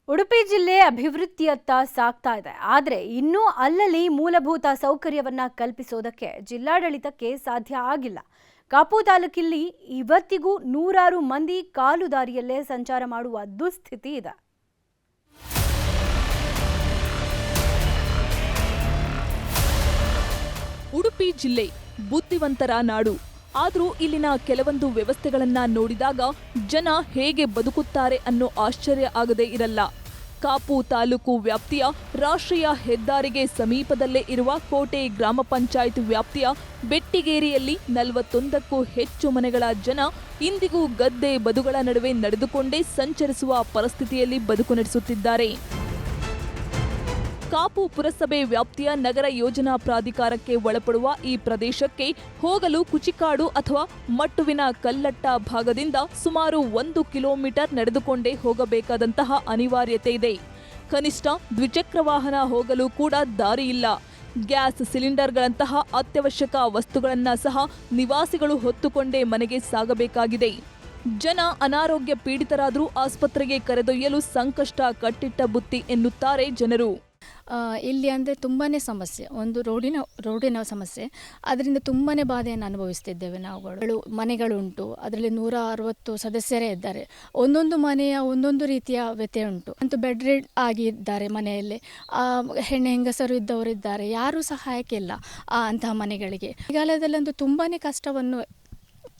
ಉಡುಪಿ ಜಿಲ್ಲೆ ಅಭಿವೃದ್ಧಿಯತ್ತ ಸಾಗ್ತಾ ಇದೆ. ಆದರೆ ಇನ್ನೂ ಅಲ್ಲಲ್ಲಿ ಮೂಲಭೂತ ಸೌಕರ್ಯವನ್ನ ಕಲ್ಪಿಸೋದಕ್ಕೆ ಜಿಲ್ಲಾಡಳಿತಕ್ಕೆ ಸಾಧ್ಯ ಆಗಿಲ್ಲ. ಕಾಪು ತಾಲೂಕಿನಲ್ಲಿ ಇವತ್ತಿಗೂ ನೂರಾರು ಮಂದಿ ಕಾಲು ದಾರಿಯಲ್ಲೇ ಸಂಚಾರ ಮಾಡುವ ದುಸ್ಥಿತಿ ಇದೆ. ಉಡುಪಿ ಜಿಲ್ಲೆ ಬುದ್ಧಿವಂತರ ನಾಡು. ಆದರೂ ಇಲ್ಲಿನ ಕೆಲವೊಂದು ವ್ಯವಸ್ಥೆಗಳನ್ನ ನೋಡಿದಾಗ ಜನ ಹೇಗೆ ಬದುಕುತ್ತಾರೆ ಅನ್ನೋ ಆಶ್ಚರ್ಯ ಆಗದೇ ಇರಲ್ಲ. ಕಾಪು ತಾಲೂಕು ವ್ಯಾಪ್ತಿಯ ರಾಷ್ಟ್ರೀಯ ಹೆದ್ದಾರಿಗೆ ಸಮೀಪದಲ್ಲೇ ಇರುವ ಕೋಟೆ ಗ್ರಾಮ ಪಂಚಾಯತ್ ವ್ಯಾಪ್ತಿಯ ಬೆಟ್ಟಿಗೇರಿಯಲ್ಲಿ 41ಕ್ಕೂ ಹೆಚ್ಚು ಮನೆಗಳ ಜನ ಇಂದಿಗೂ ಗದ್ದೆ ಬದುಗಳ ನಡುವೆ ನಡೆದುಕೊಂಡೇ ಸಂಚರಿಸುವ ಪರಿಸ್ಥಿತಿಯಲ್ಲಿ ಬದುಕು ನಡೆಸುತ್ತಿದ್ದಾರೆ. ಕಾಪು ಪುರಸಭೆ ವ್ಯಾಪ್ತಿಯ ನಗರ ಯೋಜನಾ ಪ್ರಾಧಿಕಾರಕ್ಕೆ ಒಳಪಡುವ ಈ ಪ್ರದೇಶಕ್ಕೆ ಹೋಗಲು ಕುಚಿಕಾಡು ಅಥವಾ ಮಟ್ಟುವಿನ ಕಲ್ಲಟ್ಟ ಭಾಗದಿಂದ ಸುಮಾರು 1 ಕಿಲೋಮೀಟರ್ ನಡೆದುಕೊಂಡೇ ಹೋಗಬೇಕಾದಂತಹ ಅನಿವಾರ್ಯತೆ ಇದೆ. ಕನಿಷ್ಠ ದ್ವಿಚಕ್ರ ವಾಹನ ಹೋಗಲು ಕೂಡ ದಾರಿ ಇಲ್ಲ. ಗ್ಯಾಸ್ ಸಿಲಿಂಡರ್ಗಳಂತಹ ಅತ್ಯವಶ್ಯಕ ವಸ್ತುಗಳನ್ನು ಸಹ ನಿವಾಸಿಗಳು ಹೊತ್ತುಕೊಂಡೇ ಮನೆಗೆ ಸಾಗಬೇಕಾಗಿದೆ. ಜನ ಅನಾರೋಗ್ಯ ಪೀಡಿತರಾದರೂ ಆಸ್ಪತ್ರೆಗೆ ಕರೆದೊಯ್ಯಲು ಸಂಕಷ್ಟ ಕಟ್ಟಿಟ್ಟ ಬುತ್ತಿ ಎನ್ನುತ್ತಾರೆ ಜನರು. ಇಲ್ಲಿ ಅಂದರೆ ತುಂಬಾ ಸಮಸ್ಯೆ, ಒಂದು ರೋಡಿನ ಸಮಸ್ಯೆ. ಅದರಿಂದ ತುಂಬಾ ಬಾಧೆಯನ್ನು ಅನುಭವಿಸ್ತಿದ್ದೇವೆ ನಾವುಗಳು. ಮನೆಗಳುಂಟು, ಅದರಲ್ಲಿ 160 ಸದಸ್ಯರೇ ಇದ್ದಾರೆ. ಒಂದೊಂದು ಮನೆಯ ಒಂದೊಂದು ರೀತಿಯ ವ್ಯತ್ಯೆ ಉಂಟು. ಅಂತೂ ಬೆಡ್ ರೆಡ್ ಆಗಿದ್ದಾರೆ ಮನೆಯಲ್ಲಿ. ಹೆಂಗಸರು ಇದ್ದವರಿದ್ದಾರೆ, ಯಾರೂ ಸಹಾಯಕ್ಕೆ ಇಲ್ಲ ಅಂತಹ ಮನೆಗಳಿಗೆ. ಮಳೆಗಾಲದಲ್ಲಂತೂ ತುಂಬಾ ಕಷ್ಟವನ್ನು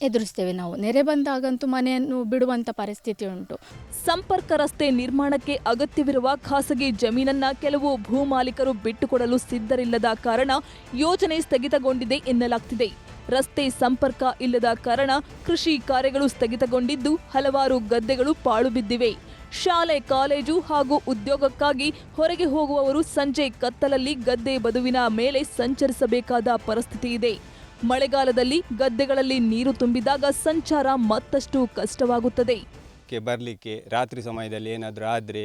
ಎದುರಿಸ್ತೇವೆ ನಾವು. ನೆರೆ ಬಂದಾಗಂತೂ ಮನೆಯನ್ನು ಬಿಡುವಂಥ ಪರಿಸ್ಥಿತಿ ಉಂಟು. ಸಂಪರ್ಕ ರಸ್ತೆ ನಿರ್ಮಾಣಕ್ಕೆ ಅಗತ್ಯವಿರುವ ಖಾಸಗಿ ಜಮೀನನ್ನ ಕೆಲವು ಭೂಮಾಲೀಕರು ಬಿಟ್ಟುಕೊಡಲು ಸಿದ್ಧರಿಲ್ಲದ ಕಾರಣ ಯೋಜನೆ ಸ್ಥಗಿತಗೊಂಡಿದೆ ಎನ್ನಲಾಗ್ತಿದೆ. ರಸ್ತೆ ಸಂಪರ್ಕ ಇಲ್ಲದ ಕಾರಣ ಕೃಷಿ ಕಾರ್ಯಗಳು ಸ್ಥಗಿತಗೊಂಡಿದ್ದು ಹಲವಾರು ಗದ್ದೆಗಳು ಪಾಳು ಬಿದ್ದಿವೆ. ಶಾಲೆ, ಕಾಲೇಜು ಹಾಗೂ ಉದ್ಯೋಗಕ್ಕಾಗಿ ಹೊರಗೆ ಹೋಗುವವರು ಸಂಜೆ ಕತ್ತಲಲ್ಲಿ ಗದ್ದೆ ಬದುವಿನ ಮೇಲೆ ಸಂಚರಿಸಬೇಕಾದ ಪರಿಸ್ಥಿತಿ ಇದೆ. ಮಳೆಗಾಲದಲ್ಲಿ ಗದ್ದೆಗಳಲ್ಲಿ ನೀರು ತುಂಬಿದಾಗ ಸಂಚಾರ ಮತ್ತಷ್ಟು ಕಷ್ಟವಾಗುತ್ತದೆ. ಬರಲಿಕ್ಕೆ ರಾತ್ರಿ ಸಮಯದಲ್ಲಿ ಏನಾದರೂ ಆದರೆ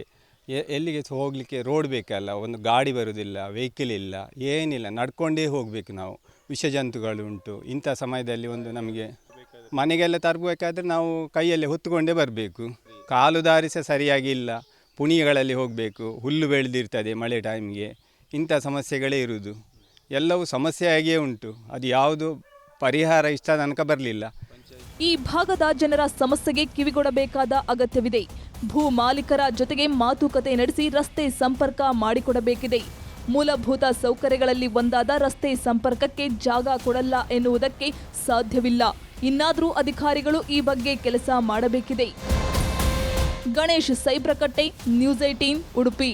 ಎಲ್ಲಿಗೆ ಹೋಗಲಿಕ್ಕೆ ರೋಡ್ ಬೇಕಲ್ಲ, ಒಂದು ಗಾಡಿ ಬರುವುದಿಲ್ಲ, ವೆಹಿಕಲ್ ಇಲ್ಲ, ಏನಿಲ್ಲ, ನಡ್ಕೊಂಡೇ ಹೋಗಬೇಕು ನಾವು. ವಿಷಜಂತುಗಳು ಉಂಟು. ಇಂಥ ಸಮಯದಲ್ಲಿ ಒಂದು ನಮಗೆ ಮನೆಗೆಲ್ಲ ತರಬೇಕಾದ್ರೆ ನಾವು ಕೈಯಲ್ಲಿ ಹೊತ್ತುಕೊಂಡೇ ಬರಬೇಕು. ಕಾಲು ದಾರಿ ಸಹ ಸರಿಯಾಗಿ ಇಲ್ಲ, ಪುಣಿಗಳಲ್ಲಿ ಹೋಗಬೇಕು, ಹುಲ್ಲು ಬೆಳೆದಿರ್ತದೆ ಮಳೆ ಟೈಮ್ಗೆ. ಇಂಥ ಸಮಸ್ಯೆಗಳೇ ಇರುವುದು. ಎಲ್ಲವೂ ಸಮಸ್ಯೆಯಾಗಿಯೇ ಉಂಟು. ಅದು ಯಾವುದು ಪರಿಹಾರ ಇಷ್ಟ ತನಕ ಬರಲಿಲ್ಲ. ಈ ಭಾಗದ ಜನರ ಸಮಸ್ಯೆಗೆ ಕಿವಿಗೊಡಬೇಕಾದ ಅಗತ್ಯವಿದೆ. ಭೂ ಮಾಲೀಕರ ಜೊತೆಗೆ ಮಾತುಕತೆ ನಡೆಸಿ ರಸ್ತೆ ಸಂಪರ್ಕ ಮಾಡಿಕೊಡಬೇಕಿದೆ. ಮೂಲಭೂತ ಸೌಕರ್ಯಗಳಲ್ಲಿ ಒಂದಾದ ರಸ್ತೆ ಸಂಪರ್ಕಕ್ಕೆ ಜಾಗ ಕೊಡಲ್ಲ ಎನ್ನುವುದಕ್ಕೆ ಸಾಧ್ಯವಿಲ್ಲ. ಇನ್ನಾದರೂ ಅಧಿಕಾರಿಗಳು ಈ ಬಗ್ಗೆ ಕೆಲಸ ಮಾಡಬೇಕಿದೆ. ಗಣೇಶ್ ಸೈಬ್ರಕಟ್ಟೆ, ನ್ಯೂಸ್ 18 ಉಡುಪಿ.